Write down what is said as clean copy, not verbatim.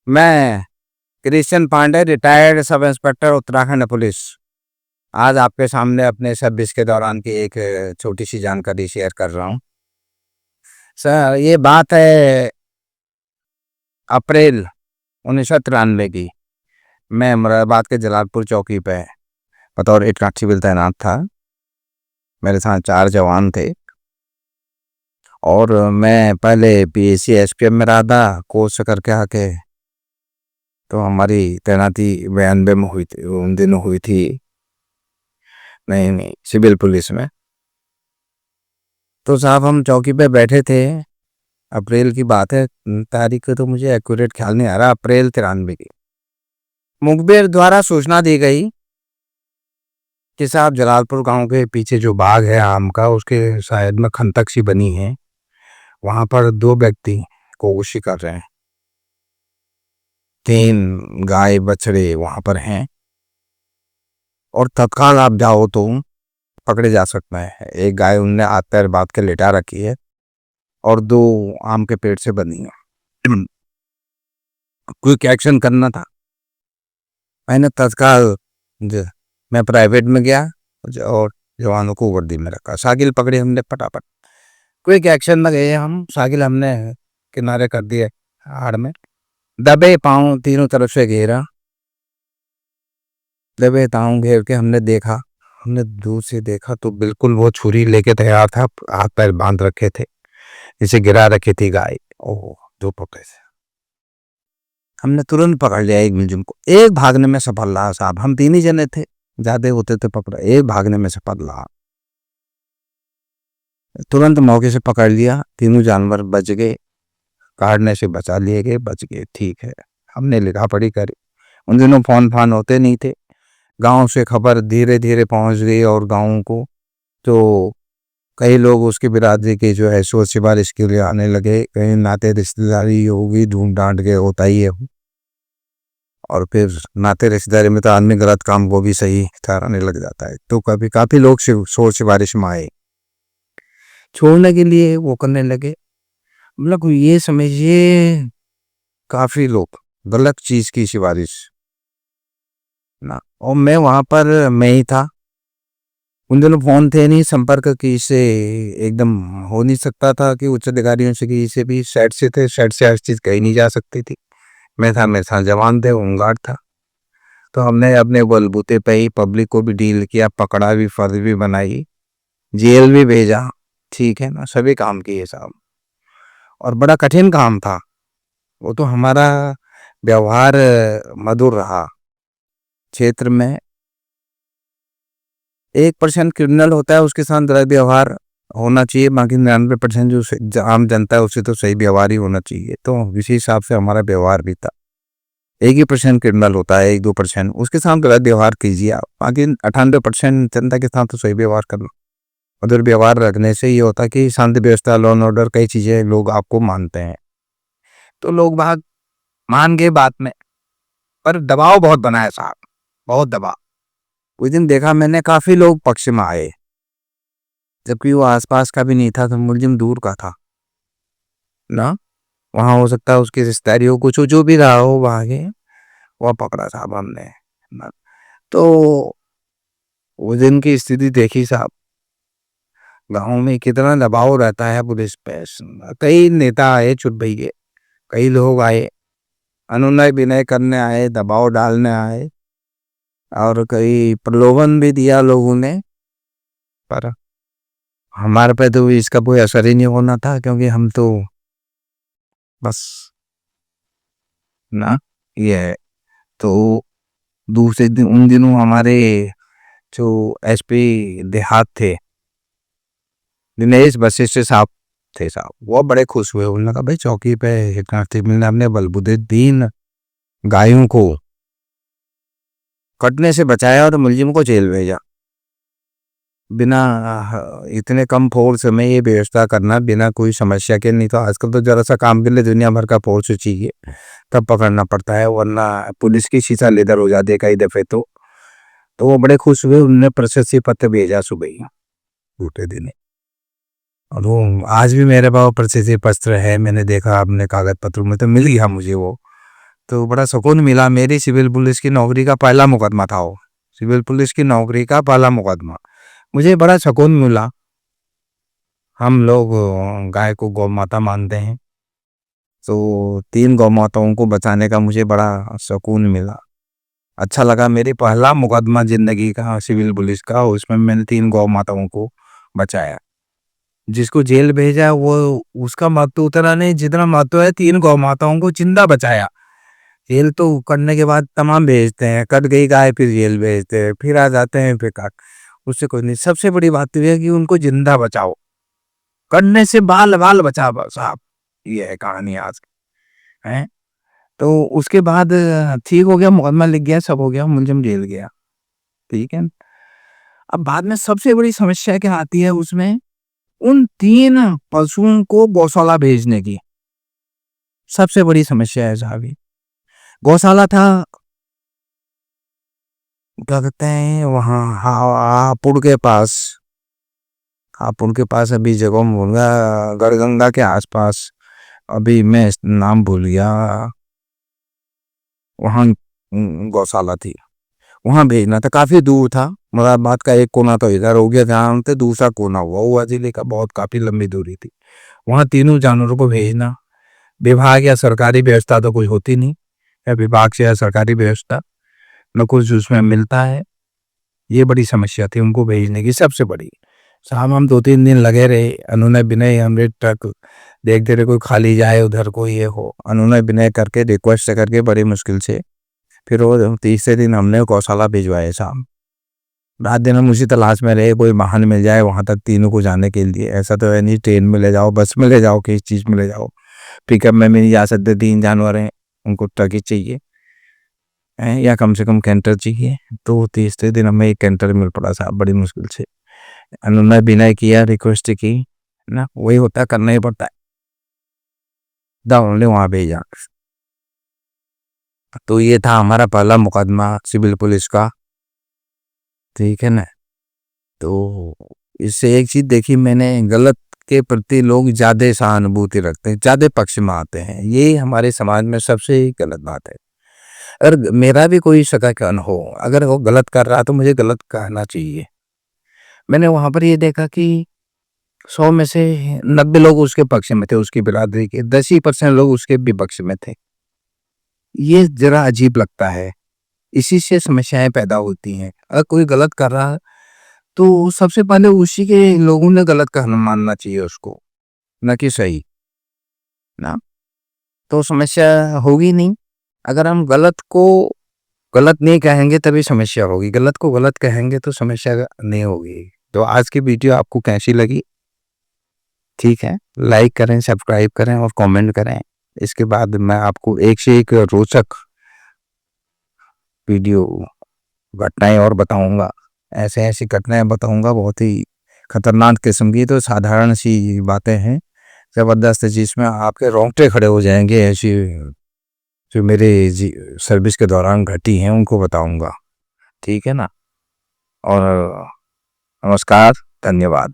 मैं Krishna Pandey, retired sub inspector, Uttarakhand police. आज आपके सामने अपने सर्विस के दौरान की एक छोटी सी जानकारी शेयर कर रहा हूँ। सर, ये बात है अप्रैल 1993 की। मैं मुरादाबाद के जलालपुर चौकी पे बतौर हेड कांस्टेबल तैनात था। मेरे साथ 4 जवान थे और मैं पहले पीएसी एसपीएफ में रहा था, कोर्स करके आके। तो हमारी तैनाती 92 में हुई थी, उन दिनों हुई थी। नहीं नहीं, सिविल पुलिस में। तो साहब हम चौकी पे बैठे थे, अप्रैल की बात है, तारीख तो मुझे एक्यूरेट ख्याल नहीं आ रहा, अप्रैल 93 की। मुखबिर द्वारा सूचना दी गई कि साहब जलालपुर गांव के पीछे जो बाग है आम का, उसके साइड में खंतक सी बनी है, वहां पर 2 व्यक्ति कोशिश कर रहे हैं। 3 गाय बछड़े वहां पर हैं और तत्काल आप जाओ तो पकड़े जा सकते हैं। एक गाय उनने हाथ पैर बांध के लेटा रखी है और 2 आम के पेड़ से बनी है। क्विक एक्शन करना था। मैंने तत्काल मैं प्राइवेट में गया और जवानों को वर्दी में रखा। सागिल पकड़े हमने फटाफट। क्विक एक्शन में गए हम। सागिल हमने किनारे कर दिए आड़ में। दबे पांव तीनों तरफ से घेरा। दबे पांव घेर के हमने देखा। हमने दूर से देखा तो बिल्कुल वो छुरी लेके तैयार था, हाथ पैर बांध रखे थे, इसे गिरा रखी थी गाय। ओह, 2 पकड़े थे। हमने तुरंत पकड़ लिया एक मुलजिम को। एक भागने में सफल रहा साहब। हम 3 ही जने थे, ज्यादा होते तो पकड़ा। एक भागने में सफल रहा। तुरंत मौके से पकड़ लिया। तीनों जानवर बच गए, काटने से बचा लिए गए, बच गए। ठीक है, हमने लिखा पढ़ी करी। उन दिनों फोन फान होते नहीं थे। गांव से खबर धीरे धीरे पहुंच गई और गांव को तो कई लोग उसकी बिरादरी के जो है सोच सिफारिश के लिए आने लगे। कहीं नाते रिश्तेदारी होगी, ढूंढ डांट के होता ही है। और फिर नाते रिश्तेदारी में तो आदमी गलत काम को भी सही ठहराने लग जाता है। तो कभी काफी लोग सोच सिफारिश में आए, छोड़ने के लिए वो करने लगे। मतलब ये समझिए काफी लोग गलत चीज की सिफारिश ना। और मैं वहां पर मैं ही था। उन दिनों फोन थे नहीं, संपर्क की से एकदम हो नहीं सकता था कि उच्च अधिकारियों से किसी से भी। सेट से थे, सेट से हर चीज कही नहीं जा सकती थी। मैं था, मेरे साथ जवान थे, होमगार्ड था। तो हमने अपने बलबूते पे ही पब्लिक को भी डील किया, पकड़ा भी, फर्ज भी बनाई, जेल भी भेजा। ठीक है ना, सभी काम किए साहब। और बड़ा कठिन काम था वो। तो हमारा व्यवहार मधुर रहा क्षेत्र में। 1% क्रिमिनल होता है, उसके साथ गलत व्यवहार होना चाहिए। बाकी 99% जो आम जनता है उससे तो सही व्यवहार ही होना चाहिए। तो इसी हिसाब से हमारा व्यवहार भी था। 1% क्रिमिनल होता है, 1-2%, उसके साथ गलत व्यवहार कीजिए आप। बाकी 98% जनता के साथ तो सही व्यवहार करना। उधर व्यवहार रखने से ये होता है कि शांति व्यवस्था, लॉ एंड ऑर्डर, कई चीजें लोग आपको मानते हैं। तो लोग बाग मान गए बात में, पर दबाव बहुत बनाया साहब, बहुत दबाव। उस दिन देखा मैंने काफी लोग पक्ष में आए, जबकि वो आसपास का भी नहीं था, तो मुलजिम दूर का था ना। वहां हो सकता है उसकी रिश्तेदारी हो, कुछ हो, जो भी रहा हो, वहां के वह पकड़ा साहब हमने ना। तो उस दिन की स्थिति देखी साहब, गांव में कितना दबाव रहता है पुलिस पे। कई नेता आए चुप भैये, कई लोग आए, अनुनय विनय करने आए, दबाव डालने आए, और कई प्रलोभन भी दिया लोगों ने। पर हमारे पे तो इसका कोई असर ही नहीं होना था, क्योंकि हम तो बस ना, ये है। तो दूसरे दिन, उन दिनों हमारे जो एसपी देहात थे, दिनेश वशिष्ठ साहब थे साहब, वो बड़े खुश हुए। उन्होंने कहा भाई चौकी पे एक कांस्टेबल ने अपने बलबूते 3 गायों को कटने से बचाया और मुलजिम को जेल भेजा। बिना इतने कम फोर्स में ये व्यवस्था करना बिना कोई समस्या के। नहीं तो आजकल तो जरा सा काम के लिए दुनिया भर का फोर्स चाहिए, तब पकड़ना पड़ता है, वरना पुलिस की शीशा लेदर हो जाती है कई दफे। तो वो बड़े खुश हुए। उन्होंने प्रशस्ति पत्र भेजा सुबह ही, दूसरे दिन। और वो आज भी मेरे पास प्रशस्ति पत्र है। मैंने देखा अपने कागज पत्रों में, तो मिल गया मुझे वो। तो बड़ा सुकून मिला। मेरी सिविल पुलिस की नौकरी का पहला मुकदमा था वो, सिविल पुलिस की नौकरी का पहला मुकदमा, मुझे बड़ा सुकून मिला। हम लोग गाय को गौ माता मानते हैं, तो 3 गौ माताओं को बचाने का मुझे बड़ा सुकून मिला। अच्छा लगा, मेरी पहला मुकदमा ज़िंदगी का सिविल पुलिस का, उसमें मैंने 3 गौ माताओं को बचाया। जिसको जेल भेजा वो, उसका महत्व उतना नहीं जितना महत्व है 3 गौ माताओं को जिंदा बचाया। जेल तो करने के बाद तमाम भेजते हैं, कट गई गाय फिर जेल भेजते हैं, फिर आ जाते हैं फिर काट, उससे कुछ नहीं। सबसे बड़ी बात तो यह है कि उनको जिंदा बचाओ, करने से बाल बाल बचा साहब, ये है कहानी आज है। तो उसके बाद ठीक हो गया, मुकदमा लिख गया, सब हो गया, मुलजिम जेल गया, ठीक है। अब बाद में सबसे बड़ी समस्या क्या आती है उसमें, उन 3 पशुओं को गौशाला भेजने की सबसे बड़ी समस्या है साहब। गौशाला था, क्या कहते हैं वहाँ हापुड़ के पास, हापुड़ के पास अभी जगह भूल गया, गढ़गंगा के आसपास, अभी मैं नाम भूल गया, वहाँ गौशाला थी। वहाँ भेजना था, काफी दूर था, मुरादाबाद का एक कोना तो इधर हो गया जहाँ थे, दूसरा कोना हुआ जिले का, बहुत काफी लंबी दूरी थी। वहाँ तीनों जानवरों को भेजना, विभाग या सरकारी व्यवस्था तो कोई होती नहीं, या विभाग से या सरकारी व्यवस्था न कुछ उसमें मिलता है। ये बड़ी समस्या थी उनको भेजने की, सबसे बड़ी। साहब हम 2-3 दिन लगे रहे, अनुनय विनय, हमरे ट्रक देखते रहे कोई खाली जाए उधर, कोई ये हो, अनुनय विनय करके रिक्वेस्ट करके बड़ी मुश्किल से फिर वो तीसरे दिन हमने गौशाला भिजवाए साहब। रात दिन हम उसी तलाश में रहे, कोई वाहन मिल जाए वहां तक तीनों को जाने के लिए। ऐसा तो है नहीं ट्रेन में ले जाओ, बस में ले जाओ, किस चीज में ले जाओ, पिकअप में नहीं जा सकते, 3 जानवर हैं, उनको ट्रक ही चाहिए है, या कम से कम कैंटर चाहिए। तो तीसरे दिन हमें एक कैंटर मिल पड़ा साहब, बड़ी मुश्किल से। अनुनय विनय किया, रिक्वेस्ट की ना, वही होता है, करना ही पड़ता है, ने वहां भेजा। तो ये था हमारा पहला मुकदमा सिविल पुलिस का, ठीक है ना। तो इससे एक चीज देखी मैंने, गलत के प्रति लोग ज्यादा सहानुभूति रखते हैं, ज्यादा पक्ष में आते हैं, ये हमारे समाज में सबसे गलत बात है। अगर मेरा भी कोई शकन हो, अगर वो गलत कर रहा तो मुझे गलत कहना चाहिए। मैंने वहां पर ये देखा कि 100 में से 90 लोग उसके पक्ष में थे, उसकी बिरादरी के 10% लोग उसके विपक्ष में थे। ये जरा अजीब लगता है, इसी से समस्याएं पैदा होती हैं। अगर कोई गलत कर रहा है तो सबसे पहले उसी के लोगों ने गलत कहना मानना चाहिए उसको, ना कि सही ना, तो समस्या होगी नहीं। अगर हम गलत को गलत नहीं कहेंगे तभी समस्या होगी, गलत को गलत कहेंगे तो समस्या नहीं होगी। तो आज की वीडियो आपको कैसी लगी, ठीक है, लाइक करें, सब्सक्राइब करें और कमेंट करें। इसके बाद मैं आपको एक से एक रोचक वीडियो घटनाएं और बताऊंगा, ऐसे ऐसी घटनाएं बताऊंगा, बहुत ही खतरनाक किस्म की, तो साधारण सी बातें हैं, जबरदस्त, जिसमें आपके रोंगटे खड़े हो जाएंगे, ऐसी जो मेरे सर्विस के दौरान घटी हैं उनको बताऊंगा, ठीक है ना। और नमस्कार, धन्यवाद।